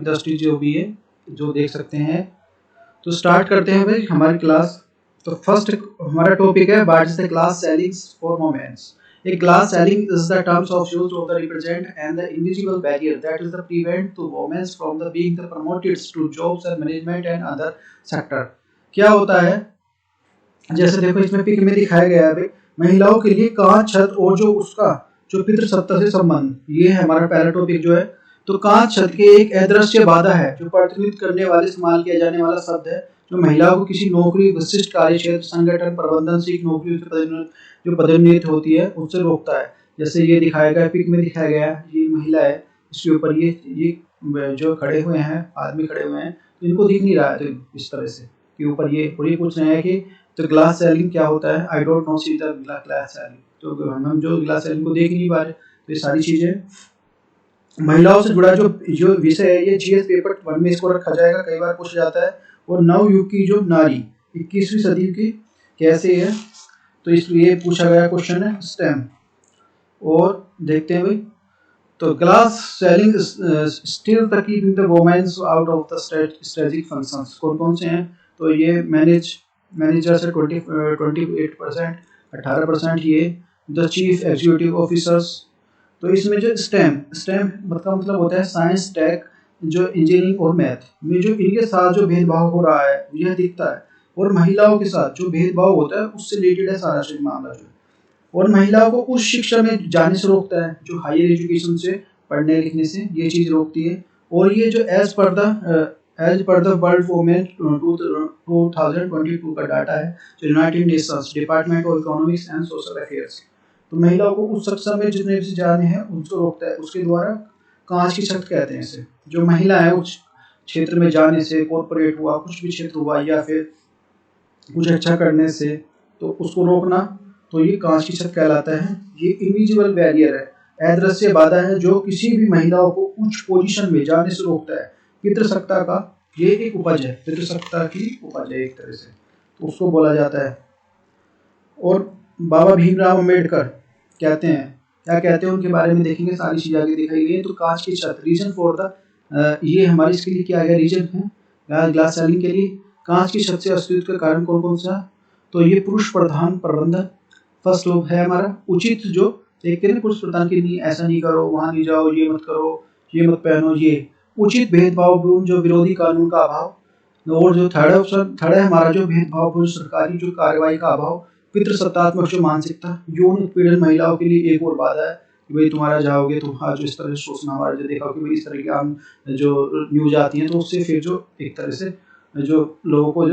Industry जो भी है जो देख सकते हैं। तो स्टार्ट करते हैं भाई हमारी क्लास। तो फर्स्ट हमारा टॉपिक है what is the class ceilings for womens. A class selling is the terms of use of the represent and the invisible barrier that is the prevent to women from the being the promoted to jobs and management and other sector। क्या होता है, जैसे देखो इसमें pick में दिखाया गया है भाई, महिलाओं के लिए कांच छत और जो उसका जो पितृसत्ता से संबंध, ये है हमारा पहला टॉपिक जो है। तो कांच छत के एक अदृश्य बाधा है जो प्रतिनिधित्व करने वाले इस्तेमाल किया जाने वाला शब्द है जो महिलाओं को किसी नौकरी, विशिष्ट कार्य क्षेत्र, संगठन, प्रबंधन, सीख नौकरी जो पदोन्नति होती है उससे रोकता है। जैसे ये दिखाया गया पिक में दिखाया गया, ये महिला है, इसके ऊपर ये जो खड़े हुए हैं, आदमी खड़े हुए हैं, तो इनको दिख नहीं रहा है, तो इस तरह से कि ऊपर ये पूछ रहे हैं कि तो ग्लास सेलिंग क्या होता है। I don't know see the glass selling, तो हम जो ग्लास सेलिंग को देख नहीं पा रहे। तो ये सारी चीजें महिलाओं से जुड़ा जो विषय है, ये जीएस पेपर 1 में इसको रखा जाएगा, कई बार पूछा जाता है। और नवयुग की जो नारी 21वीं सदी की कैसे है, तो इसलिए पूछा गया क्वेश्चन है स्टेम। और देखते हैं भाई, तो glass ceiling still the keeping the womens out of the strategic functions. कौन से हैं, तो ये मैनेजर से 28%, 18% ये द चीफ एग्जीक्यूटिव ऑफिसर्स। तो इसमें जो स्टेम मतलब होता है साइंस, टेक, जो इंजीनियरिंग और मैथ में जो इनके साथ जो भेदभाव हो रहा है यह दिखता है। और महिलाओं के साथ जो भेदभाव होता है उससे रिलेटेड है सारा मामला जो। और महिलाओं को उस शिक्षा में जाने से रोकता है जो हायर एजुकेशन से, पढ़ने लिखने से ये चीज रोकती है। और ये जो as per the world women 2022 का डाटा है जो United Nations department of economics and social affairs, तो महिलाओं को उस शिक्षा में जितने भी जाने हैं उनको रोकता है। उसके द्वारा कांच की छत कहते हैं इसे। जो महिला है उस क्षेत्र में जाने से, कॉर्पोरेट हुआ, कुछ भी क्षेत्र हुआ, या फिर कुछ अच्छा करने से, तो उसको रोकना, तो ये कांच की छत कहलाता है। ये इनविजिबल बैरियर है, अदृश्य बाधा है जो किसी भी महिलाओं को उच्च पोजीशन में जाने से रोकता है। पितृसत्ता का ये एक उपज है, पितृसत्ता की उपज है एक तरह से, तो उसको बोला जाता है। और बाबा भीमराव अम्बेडकर क्या कहते हैं उनके बारे में देखेंगे, सारी चीजें आगे दिखाई गई है। तो कांच की छत रीजन फॉर द ये हमारे इसके लिए क्या है, रीजन है ग्लास सेलिंग के लिए। कांच की छत से अस्तित्व का कारण कौन सा, तो ये पुरुष प्रधान प्रबंधन फर्स्ट है हमारा। उचित जो देखते हैं पुरुष प्रधान के लिए, ऐसा नहीं करो, वहां नहीं जाओ, ये मत करो, ये मत पहनो, ये उचित भेदभाव जो विरोधी कानून का अभाव। और जो थर्ड है हमारा जो भेदभाव सरकारी जो कार्रवाई का अभाव। पितृसत्तात्मक जो मानसिकता, यौन उत्पीड़न महिलाओं के लिए एक और बाधा है कि भाई तुम्हारा जाओगे तो हाँ जो इस तरह से सोचना, हमारा जो देखा कि भाई इस तरह की आम जो न्यूज आती हैं, तो उससे फिर जो एक तरह से जो लोगों को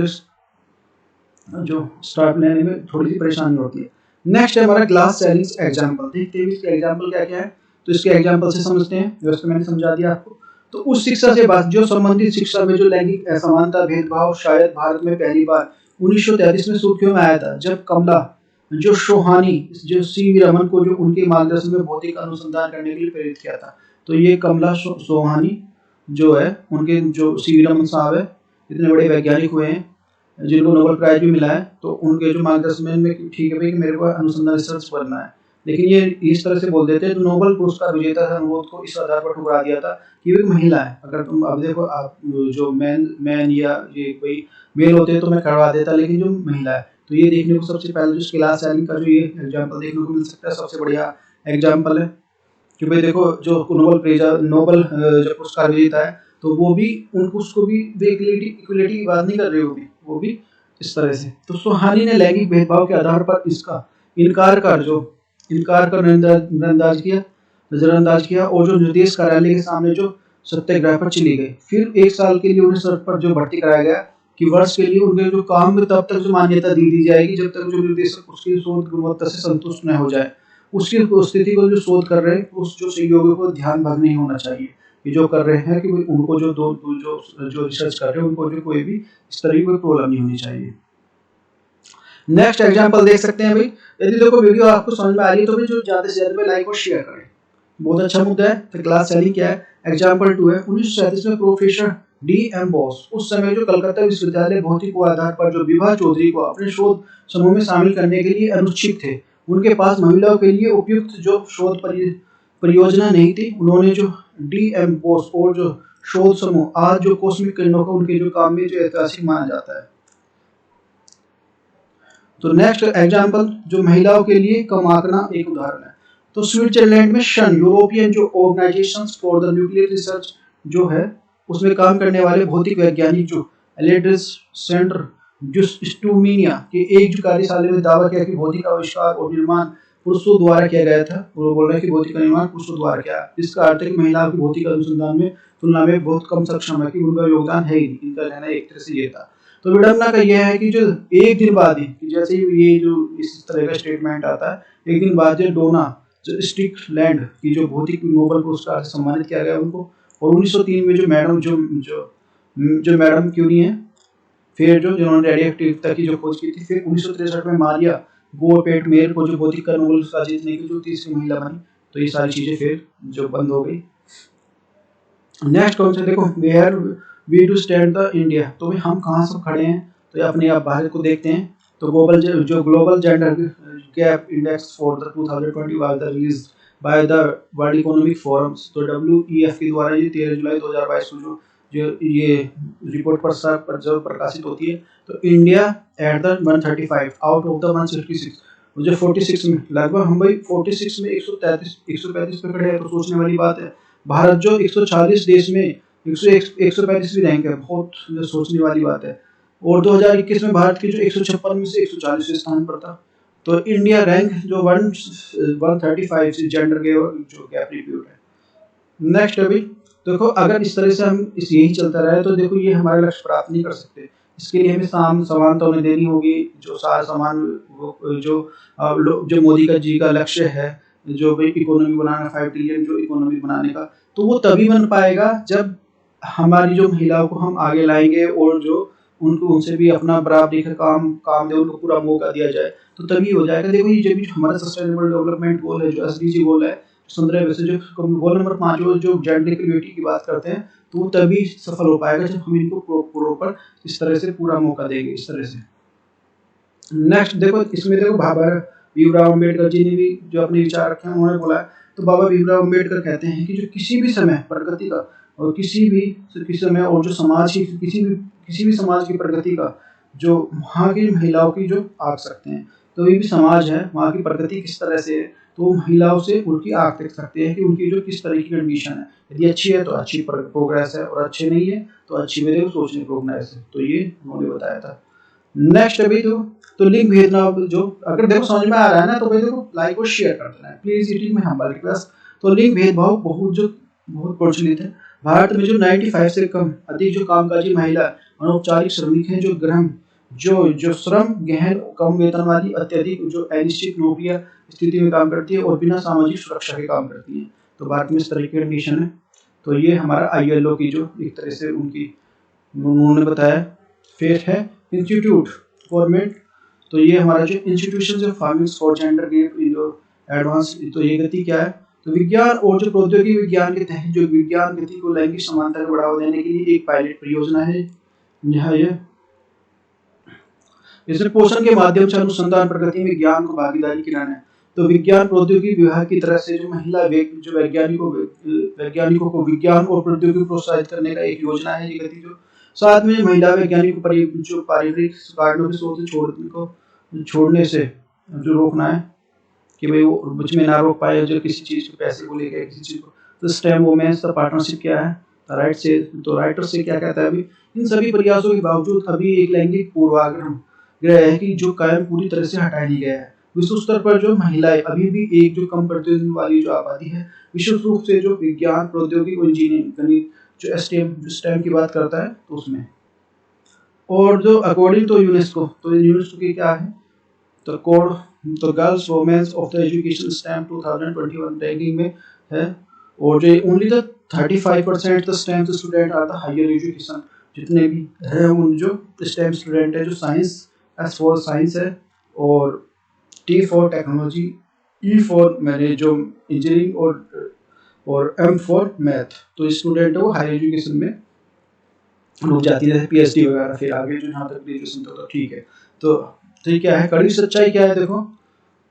जो स्टार्ट लेने में थोड़ी सी परेशानी होती है। नेक्स्ट है हमारा ग्लास सेलिंग एग्जाम्पल। देखते हैं इसके एग्जाम्पल क्या क्या है, तो इसके एग्जाम्पल से समझते हैं। व्यवस्था मैंने समझा दिया आपको। तो उस शिक्षा से बात जो संबंधित शिक्षा में जो लैंगिक असमानता, भेदभाव शायद भारत में पहली बार 1933 में सुर्खियों में आया था, जब कमला जो सोहानी जो सीवी रमन को जो उनके मार्गदर्शन में भौतिक अनुसंधान करने के लिए प्रेरित किया था। तो ये कमला सोहानी जो है, उनके जो सीवी रमन साहब है, इतने बड़े वैज्ञानिक हुए हैं जिनको नोबेल प्राइज भी मिला है। तो उनके जो मार्गदर्शन में ठीक है भाई कि मेरे को अनुसंधान रिसर्च करना है, लेकिन ये इस तरह से बोल देते हैं। तो नोबेल पुरस्कार विजेता था अनुरोध को इस आधार पर ठुकरा दिया था कि वो एक महिला है। अगर तुम अब देखो, आप जो मैन या ये कोई मेल होते हैं तो मैं करवा देता, लेकिन जो महिला है, तो ये देखने को सबसे पहले जो क्लास सेलिंग का जो ये एग्जाम्पल देखने को मिल सकता है, सबसे बढ़िया एग्जाम्पल है कि भाई देखो जो नोबेल जो पुरस्कार विजेता है, तो वो भी उसको भी इक्वलिटी की बात नहीं कर रही होगी, वो भी इस तरह से। तो सोहानी ने लैंगिक भेदभाव के आधार पर इसका इनकार कर नजरअंदाज किया और जो निर्देश कार्यालय के सामने जो सत्याग्रह पर चली गई। फिर 1 साल के लिए उन्हें सड़क पर जो भर्ती कराया गया कि वर्ष के लिए उनके जो काम में तब तक जो मान्यता दी जाएगी जब तक जो निर्देशक उसकी शोध गुणवत्ता से संतुष्ट न हो जाए। उसकी स्थिति को जो शोध कर रहे हैं उस जो सहयोगियों को ध्यान भंग नहीं होना चाहिए। ये जो कर रहे हैं कि उनको जो रिसर्च कर रहे हैं उनको जो कोई भी इस तरह की कोई प्रॉब्लम नहीं होनी चाहिए। नेक्स्ट एग्जांपल देख सकते हैं भाई। यदि देखो वीडियो आपको समझ में आ रही है तो भी जो ज्यादा से ज्यादा लाइक और शेयर करें, बहुत अच्छा मुद्दा है। तो क्लास सेलिंग क्या है, एग्जांपल 2 है। 1937 में प्रोफेसर D.M. बोस, उस समय जो कलकत्ता विश्वविद्यालय भौतिक को आधार पर जो विभा चौधरी को अपने शोध समूह में शामिल करने के लिए अनुच्छित थे। उनके पास महिलाओं के लिए उपयुक्त जो शोध परियोजना नहीं थी। उन्होंने जो D.M. बोस और जो शोध समूह आज जो कॉस्मिक किरणों को उनके जो काम में जो ऐतिहासिक माना जाता है। तो नेक्स्ट एग्जांपल जो महिलाओं के लिए कम आंकना एक उदाहरण है। तो स्विट्जरलैंड में शन यूरोपियन जो organisations for the nuclear research जो है उसमें काम करने वाले भौतिक वैज्ञानिक जो एलेड्रिस सेंटर स्टूमिनिया के एक जो कार्यशाला में दावा किया कि भौतिक आविष्कार और निर्माण पुरुषों द्वारा किया गया था। वो बोल रहे हैं कि भौतिक का निर्माण पुरुषों द्वारा किया। इसका अर्थ है कि महिलाओं की भौतिक अनुसंधान में तुलना में बहुत कम सक्षम है, कि उनका योगदान है ही नहीं। इनका कहना एक तरह से ये था। तो विडम्बना का यह है कि जो एक दिन बाद ही कि जैसे ये जो इस तरह का स्टेटमेंट आता है, एक दिन बाद जो डोना जो स्टिकलैंड की जो भौतिक नोबेल पुरस्कार से सम्मानित किया गया उनको, और 1903 में जो मैडम जो मैडम क्यूरी हैं, फिर जो जिन्होंने रेडियोएक्टिविटी की जो खोज की थी, फिर 1963 में मारिया गोरपेट मेयर को जो भौतिक का नोबेल पुरस्कार जीतने की जो तीसरी महिला बनी। तो ये सारी चीजें फिर जो बंद हो गई। नेक्स्ट कौन सा देखो, where we do stand the India. तो भाई हम कहाँ सब खड़े हैं, तो अपने आप भारत को देखते हैं। तो global gender gap index for the 2020 was released by the world economic forums. तो WEF के द्वारा ये 13 जुलाई 2022 को जो ये रिपोर्ट पर जब प्रकाशित होती है, तो India at the 135 out of the 166, जो 46 में लगभग हम भाई 46 में 135 पे खड़े हैं। तो सोचने वाली बात है, भारत जो 140 देश में 135वीं रैंक है, बहुत सोचने वाली बात है। और 2021 में भारत की जो 156 में से 140वें स्थान पर था। तो इंडिया रैंक जो 135 से जेंडर के जो गैप रिव्यू है। नेक्स्ट अभी देखो, अगर इस तरह से हम यही चलता रहे तो देखो ये हमारे लक्ष्य प्राप्त नहीं कर सकते। इसके लिए हमें समानता उन्हें देनी होगी। जो सारा समान जो मोदी का जी का लक्ष्य है, जो भाई इकोनॉमी बनाना 5 ट्रिलियन जो इकोनॉमी बनाने का, तो वो तभी बन पाएगा जब हमारी जो महिलाओं को हम आगे लाएंगे और जो उनसे भी अपना बराबरी का काम दे, उनको पूरा मौका दिया जाए, तो तभी हो जाएगा। देखो ये जब हमारा सस्टेनेबल डेवलपमेंट गोल है, जो SDG गोल है 15 में से जो गोल नंबर 5 जो जेंडर इक्वलिटी की बात करते हैं, तो वो तभी सफल हो पाएगा जब हम इनको प्रॉपर इस तरह से पूरा मौका देंगे इस तरह से। नेक्स्ट देखो, इसमें देखो बाबा भीमराव अम्बेडकर जी ने भी जो अपने विचार रखे हैं, उन्होंने बोला है। तो बाबा भीमराव अम्बेडकर कहते हैं कि जो किसी भी समय प्रगति का और किसी समय और जो समाज की किसी भी समाज की प्रगति का जो वहाँ की महिलाओं की जो आंक सकते हैं। तो ये भी समाज है, वहाँ की प्रगति किस तरह से है, तो महिलाओं से उनकी आंख देख सकते हैं कि उनकी जो किस तरह की कंडीशन है। यदि अच्छी है तो अच्छी प्रोग्रेस है, और अच्छी नहीं है तो अच्छी मेरे सोचने प्रोग्रेस है। तो ये उन्होंने बताया था। नेक्स्ट अभी तो लिंग भेदभाव जो अगर देखो समझ में आ रहा है ना, तो भाई देखो लाइक और शेयर कर देना है please, it is my humble request. तो लिंग भेदभाव बहुत प्रचलित है। भारत में जो 95 से कम अधिक जो कामकाजी महिला अनौपचारिक श्रमिक हैं, जो श्रम गहन कम वेतन वाली अत्यधिक जो अनिश्चित नौकरियां स्थिति में काम करती है और बिना सामाजिक सुरक्षा के काम करती हैं। तो भारत में इस तरह की कंडीशन है। तो ये हमारा ILO की जो एक तरह से उन्होंने बताया। फिर है इंस्टीट्यूट गवर्नमेंट। तो ये हमारा जो इंस्टीट्यूशन जो फार्मिंग्स फॉर जेंडर गैप जो एडवांस, तो ये गति क्या है, तो विज्ञान और जो प्रौद्योगिकी विज्ञान के तहत जो विज्ञान गति को लैंगिक समानता को बढ़ावा देने के लिए एक पायलट परियोजना है। यहाँ ये इसमें पोषण के माध्यम से अनुसंधान प्रगति में विज्ञान को भागीदारी कराना है। तो विज्ञान प्रौद्योगिकी विभाग की तरफ से जो महिला जो वैज्ञानिकों को विज्ञान और प्रौद्योगिकी प्रोत्साहित करने का एक योजना है ये गति। जो साथ में महिला वैज्ञानिकों पर जो पारिवारिक कारणों के शोध छोड़ने से जो रोकना है कि भाई वो मुझ में ना रोक पाए जो किसी चीज को पैसे को लेकर किसी चीज को। तो स्टेम वुमेन्स का पार्टनरशिप क्या है, राइटर से क्या कहता है। अभी इन सभी प्रयासों के बावजूद अभी एक लैंगिक पूर्वाग्रह है कि जो कायम पूरी तरह से हटा नहीं गया है। विश्व स्तर पर जो महिलाएं अभी भी एक जो कम प्रतिशत वाली जो आबादी है, विशेष रूप से जो विज्ञान प्रौद्योगिकी और इंजीनियरिंग गणित जो स्टेम की बात करता है तो उसमें। और जो अकॉर्डिंग टू यूनेस्को, तो यूनेस्को की क्या है, तो girls womens of the education STEM 2021 ranking में है। और जो only the 35% the STEM student are the higher education, जितने भी है उन जो स्टेम स्टूडेंट है, जो साइंस S फॉर साइंस है, और T for technology, E for मैंने जो इंजीनियरिंग, और M फॉर मैथ। तो स्टूडेंट है वो हायर एजुकेशन में रुक जाती है, PhD वगैरह, फिर आगे जो यहाँ तक ग्रेजुएशन तो ठीक है। तो ये क्या है, कड़ी सच्चाई क्या है देखो।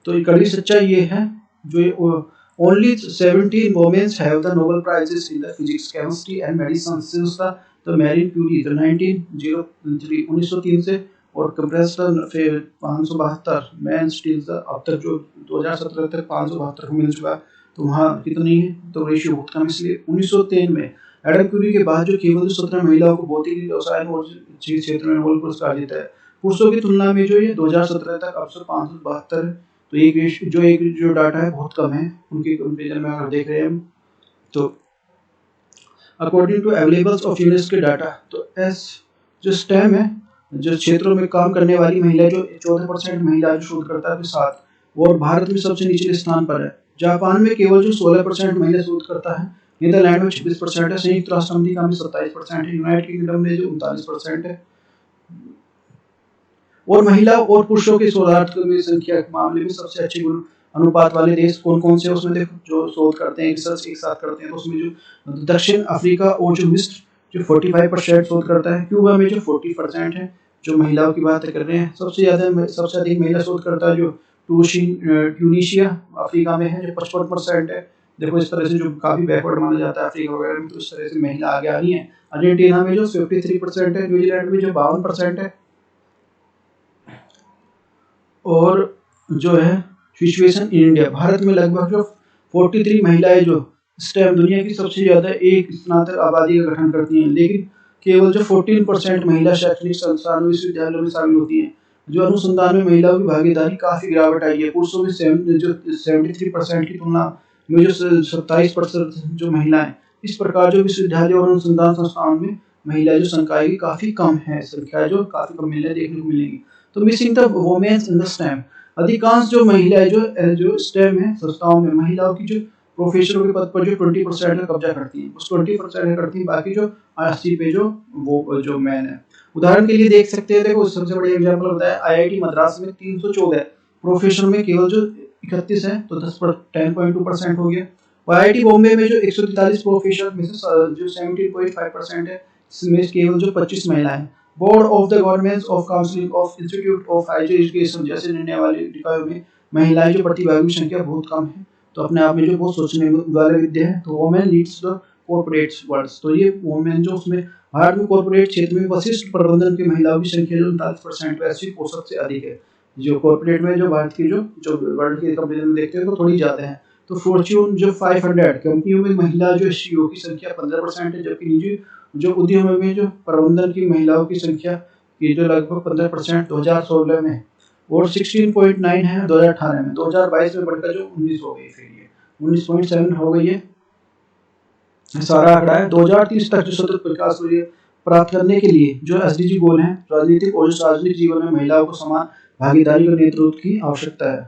तो ये कड़ी सच्चाई ये है जो Only 17 women have the Nobel Prizes in the physics, chemistry and medicine since the Marie Curie the 1903 से और कंप्रेस्ड फिर 572 मैन स्टील अब तक जो 2017 तक 572 को मिल चुका। तो वहाँ कितनी है, तो रेशियो बहुत कम, इसलिए 1903 में एडम क्यूरी के बाद जो केवल 17 महिलाओं को भौतिक रसायन और जीव क्षेत्र में नोबेल पुरस्कार जीता है। पुरुषों की तुलना में जो ये 2017 तक अब से 572, तो एक जो डाटा है बहुत कम है उनके कंपेरिजन में अगर देख रहे हैं हम। तो according to availables of UNESCO के डाटा, तो एस जो स्टेम है, जो क्षेत्रों में काम करने वाली महिला जो 14% महिला जो शोधकर्ता के साथ, और भारत में सबसे निचले स्थान पर है। जापान में केवल जो 16% महिला शोधकर्ता है, नीदरलैंड में 26% है, संयुक्त राष्ट्र अमेरिका में 27% है, यूनाइटेड किंगडम में जो 39% है। और महिला और पुरुषों के शोधार्थ में संख्या के मामले में सबसे अच्छे गुण अनुपात वाले देश कौन कौन से, उसमें देखो जो शोध करते हैं रिसर्च एक साथ करते हैं, तो उसमें जो दक्षिण अफ्रीका और जो मिस्र जो 45% शोध करता है, क्यूबा में जो 40% है, जो महिलाओं की बात कर रहे हैं। सबसे अधिक महिला शोध करता है जो ट्यूनीशिया अफ्रीका में है, जो 55% है। देखो इस तरह से जो काफी बैकवर्ड माना जाता है अफ्रीका वगैरह में, तो इस तरह से महिला आगे आ रही है। अर्जेंटीना में जो 53% है, न्यूजीलैंड में जो 52% है, और जो है सिचुएशन इन इंडिया, भारत में लगभग जो 43 महिलाएं जो स्टेम दुनिया की सबसे ज्यादा एक स्नातक आबादी का गठन करती हैं, लेकिन केवल जो 14% महिला शैक्षणिक संस्थानों विश्वविद्यालयों में शामिल होती हैं। जो अनुसंधान में महिलाओं की भागीदारी काफी गिरावट आई है। पुरुषों में 73% की तुलना में जो 27% जो महिलाएं, इस प्रकार जो विश्वविद्यालय और अनुसंधान संस्थानों में महिला जो संख्या की काफी कम है, संख्या जो काफी कम मिलने देखने को मिलेगी। तो missing the womens in the STEM, अधिकांश जो महिलाएं जो स्टेम है संस्थाओं में महिलाओं की जो प्रोफेसरों के पद पर जो 20% का कब्जा करती हैं, उस 20% करती हैं, बाकी जो 80 पे जो मैन है। उदाहरण के लिए देख सकते हैं, देखो सबसे बड़ा एग्जांपल बताया आईआईटी मद्रास में 314 प्रोफेसर में केवल जो 31 है, तो 10.2% हो गया। आईआईटी बॉम्बे में जो 143 प्रोफेसर में से जो 17.5% है, इसमें केवल जो 25 महिलाएं हैं। Board of the government of council of institute of higher education जैसे निर्णय वाले निकायों में महिलाएं जो प्रतिभागियों की संख्या बहुत कम है। तो अपने आप में जो बहुत सोचने वाले विद्य है। तो women leads the corporate world, तो ये वुमेन जो उसमें भारत में कॉर्पोरेट क्षेत्र में वरिष्ठ प्रबंधन की महिलाओं की संख्या जो 39% वैश्विक औसत से अधिक है। जो कॉर्पोरेट में जो भारत की जो वर्ल्ड की कंपनी में देखते हैं तो थोड़ी ज्यादा है। तो फॉर्च्यून जो 500 कंपनियों में महिला जो सीईओ की संख्या 15% है, जबकि निजी जो उद्योगों में जो प्रबंधन की महिलाओं की संख्या की जो लगभग 15% 2016 में, और 16.9 है 2018 में। 2022 में बढ़कर जो 19 हो गई, फिर ये 19.7 हो गई है। सारा आंकड़ा है। 2030 तक जो सतत विकास प्राप्त करने के लिए जो एसडीजी गोल है, राजनीतिक और सार्वजनिक जीवन में महिलाओं को समान भागीदारी और नेतृत्व की आवश्यकता है।